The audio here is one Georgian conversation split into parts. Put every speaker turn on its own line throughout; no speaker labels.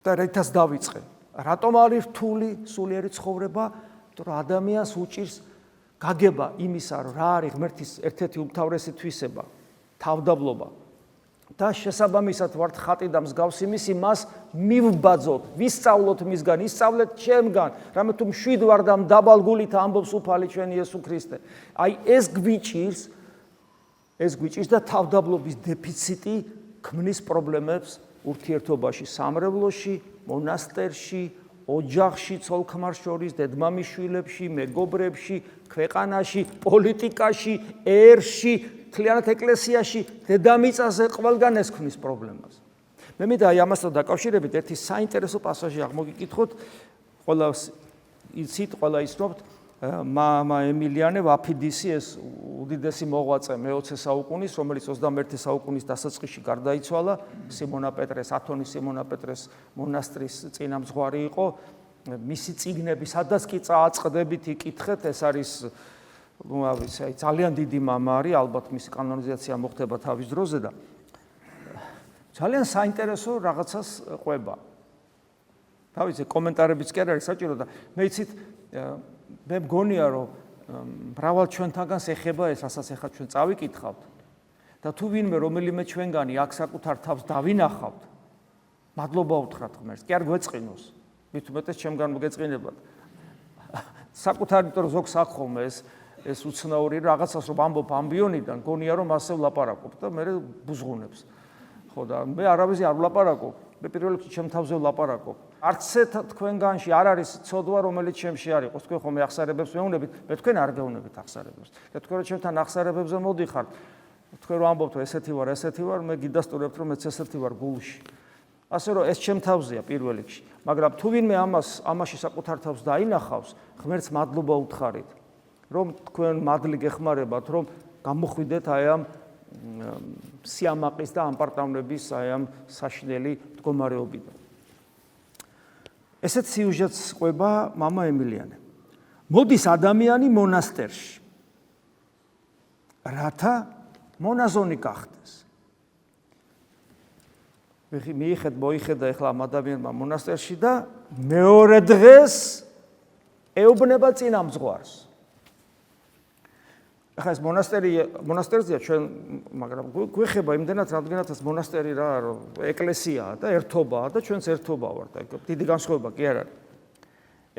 და რითაც დავიწყე. რატომ არის რთული სულიერი ცხოვრება? იმიტომ რომ ადამიანს უჭირს გაგება იმისა, რომ რა არის ღმერთის ერთ-ერთი უმთავრესი თვისება, თავდაბლობა. და შესაბამისად ვართ ხატი და მსგავსი მისი მას მივბაძოთ, ვისწავლოთ მისგან, ისწავლეთ ჩემგან, რამე თუ მშვიდ ვარ და დაბალ გულით ამბობს უფალი ჩვენი იესო ქრისტე. აი ეს გვიჭირს და თავდაბლობის დეფიციტი ქმნის პრობლემებს ურთიერთობაში, სამრევლოში, მონასტერში, ოჯახში, ცოლ-ქმარს შორის, დედმამიშვილებში, მეგობრებში, ქვეყანაში, პოლიტიკაში, ერში, მთლიანად ეკლესიაში, დედამიწაზე ყველგან ეს ქმნის პრობლემას. მე მინდა აი ამასთან დაკავშირებით ერთი საინტერესო პასაჟი აღმოგიკითხოთ. ყველა იცით, ყველა ისნობთ, მამა ემილიანე ვაფიდისი, ეს უდიდესი მოღვაწე მე-20 საუკუნის, რომელიც 21 საუკუნის დასაწყისში გარდაიცვალა, სიმონა პეტრეს, ათონის სიმონა პეტრეს მონასტრის წინამძღვარი იყო. მისი წიგნები, სადაც კი წააწყდებით, იკითხეთ, ეს არის ძალიან დიდი მამა არის, ალბათ მისი კანონიზაცია მოხდება თავის დროზე და ძალიან საინტერესო რაღაცას ყვება. თავისი კომენტარებიც კი არ არის საჭირო და მე იცით, მე მგონია, რომ მრავალ ჩვენთანგანს ეხება ეს, რასაც ახლა ჩვენ წავიკითხავთ და თუ ვინმე რომელიმე ჩვენგანი აქ საკუთარ თავს დავინახავთ, მადლობა უთხრათ ღმერთს, კი არ გვეწყინოს, მით უმეტეს ჩემგან მოგეწყინებათ. საკუთარი იმიტომ რომ ზოგს აქვს ხოლმე ეს უცნაური რაღაცას რომ ამბობ ამბიონიდან, გონია რომ ასე ვლაპარაკობ და მე ბუზღუნებს. ხო და მე არავის არ ვლაპარაკობ, მე პირველ რიგში ჩემ თავზე ვლაპარაკობ. არც თქვენგანში არ არის ცოდვა, რომელიც ჩემში არ იყოს. თქვენ ხომ ახსარებებს მეუნებით, მე თქვენ არ გეუნებით ახსარებებს. და თქვენ რომ ჩემთან ახსარებებზე მოდიხართ, თქვენ რომ ამბობთ რომ ესეთი ვარ, მე გიდასტურებთ რომ მეც ესეთი ვარ გულში. ასე რომ ეს ჩემ თავზეა პირველ რიგში, მაგრამ თუ ვინმე ამაში საკუთარ თავს დაინახავს, ღმერთს მადლობა უთხარით, რომ თქვენ მადლი გეხმარებათ, რომ გამოხვიდეთ აი ამ სიამაყის და ამპარტავნების აი ამ საშინელი მდგომარეობიდან. ესეთ სიუჟეტს ყვება მამა ემილიანე. მოდის ადამიანი მონასტერში, რათა მონაზონი გახდეს. მოიხედა ახლა ამ ადამიანმა მონასტერში და მეორე დღეს ეუბნება წინამძღვარს. ახლა ეს მონასტერია ჩვენ, მაგრამ გვეხება იმდენად, რამდენად ეს მონასტერი რა, ეკლესიაა და ერთობაა და ჩვენც ერთობა ვართ, დიდი განსხვავება კი არ არის.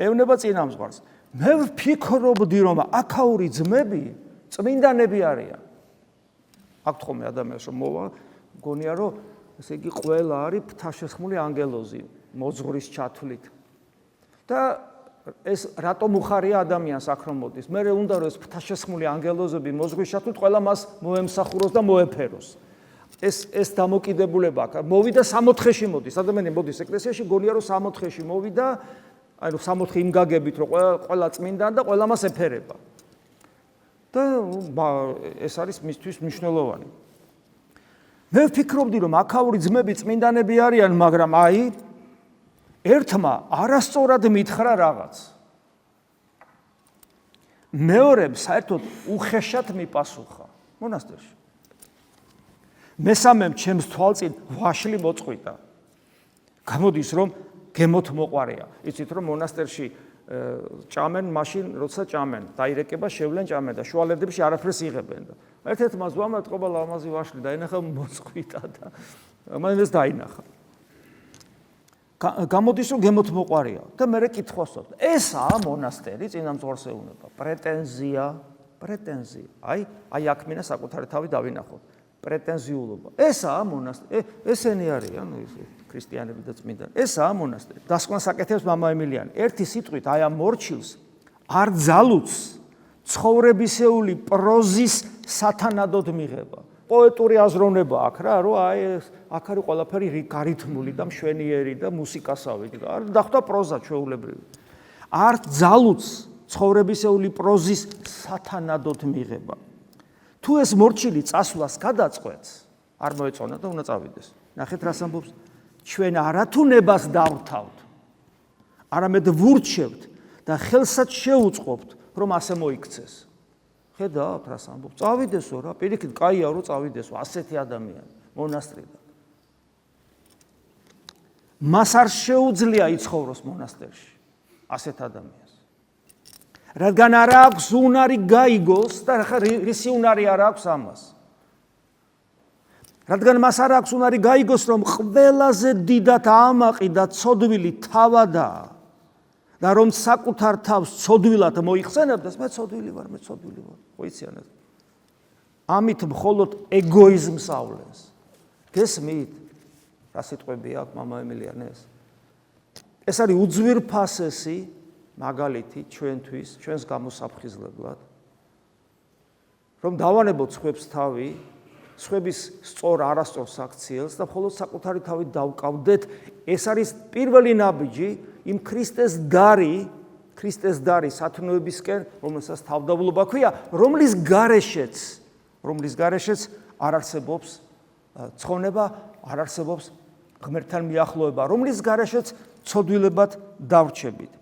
ეუბნება წინამძღვარს. მე ვფიქრობდი, რომ აქაური ძმები წმინდანები არიან. აქვთ ხოლმე ადამიანს რომ მოვა, მგონია რომ ესე იგი ყველა არის ფთაშესხმული ანგელოზი მოძღვრის ჩათვლით. და ეს რატომ უხარია ადამიანს აქ რომ მოდის? მე უნდა რომ ეს ფთაშესხმული ანგელოზები მოძღვრის ჩათვლით ყველა მას მოემსახუროს და მოეფეროს. ეს დამოკიდებულება აქ. მოვიდა 64-ში მოდის. ადამიანი მოდის ეკლესიაში, გონია რომ 64-ში მოვიდა, აი რომ 64 იმ გაგებით რომ ყველა წმინდან და ყველა მას ეფერება. და ეს არის მისთვის მნიშვნელოვანი. მე ვფიქრობდი რომ აქაური ძმები წმინდანები არიან, მაგრამ აი ერთმა არასწორად მითხრა რაღაც. მეორემ საერთოდ უხეშად მიპასუხა მონასტერში. მესამემ ჩემს თვალწინ ვაშლი მოწყვიტა. გამოდის რომ გემოთ მოყარია. იცით რომ მონასტერში ჭამენ მაშინ, როცა ჭამენ, დაირეკება, შევლენ ჭამენ და შუალედებში არაფერს იღებენ და ერთ-ერთმა ზვამ ეთყობა ლამაზი ვაშლი დაინახა მოწყვიტა და მან ეს დაინახა. გამოდის რომ გემოთ მოყარია და მე კითხვას ვსვამ. ესაა მონასტერი, წინამძღვარს ეუბნება. პრეტენზია. აი აქ მინდა საკუთარი თავი დავინახოთ. პრეტენზიულობა. ესაა მონასტერი. ესენი არიან ქრისტიანები და წმინდანები. ესაა მონასტერი. დასკვნას აკეთებს მამა ემილიანე. ერთი სიტყვით აი ამ მორჩილს არ ძალუც ცხოვრებისეული პროზის სათანადოდ მიღება. პოეტური აზროვნება აქ რა, რომ აი აქ არის ყველაფერი გარითმული და მშვენიერი და მუსიკასავით. არ დახვდა პროზა ჩვეულებრივი. არ ძალუც ცხოვრებისეული პროზის სათანადოდ მიღება. თუ ეს მორჩილი წასვლას გადაწყვეტს, არ მოეწონა და უნდა წავიდეს. ნახეთ რას ამბობს. ჩვენ არათუნებას დავთავთ, არამედ ვურჩევთ და ხელსაც შევუწყობთ, რომ ასე მოიქცეს. ხედავთ რას ამბობს. წავიდესო რა, პირიქით კაია რომ წავიდესო ასეთი ადამიანი მონასტრიდან. მას არ შეუძლია იცხოვროს მონასტერში ასეთ ადამიანს. რადგან არ აქვს უნარი გაიგოს და რისი უნარი არ აქვს ამას. რადგან მას არ აქვს უნარი გაიგოს, რომ ყველაზე დიდად ამაყი და ცოდვილი თავადაა და რომ საკუთარ თავს ცოდვილად მოიხსენებდეს, მე ცოდვილი ვარ. ყოიციანად. ამით მხოლოდ ეგოიზმს ავლენს. გესმით? რა სიტყვები აქვს მამა ემილიანეს? ეს არის უძვირფასესი მაგალითი ჩვენთვის, ჩვენს გამოსაფხიზლებლად, რომ დავანებოთ სხვებს თავი, სხვების სწორ არასწორ საქციელს და მხოლოდ საკუთარი თავით დავკავდეთ. ეს არის პირველი ნაბიჯი იმ ქრისტეს დარი სათნოებისკენ, რომელსაც თავდაბლობა ქვია, რომლის გარეშეც არ არსებობს ცხონება, არ არსებობს ღმერთთან მიახლოება, რომლის გარეშეც ცოდვილებად დავრჩებით.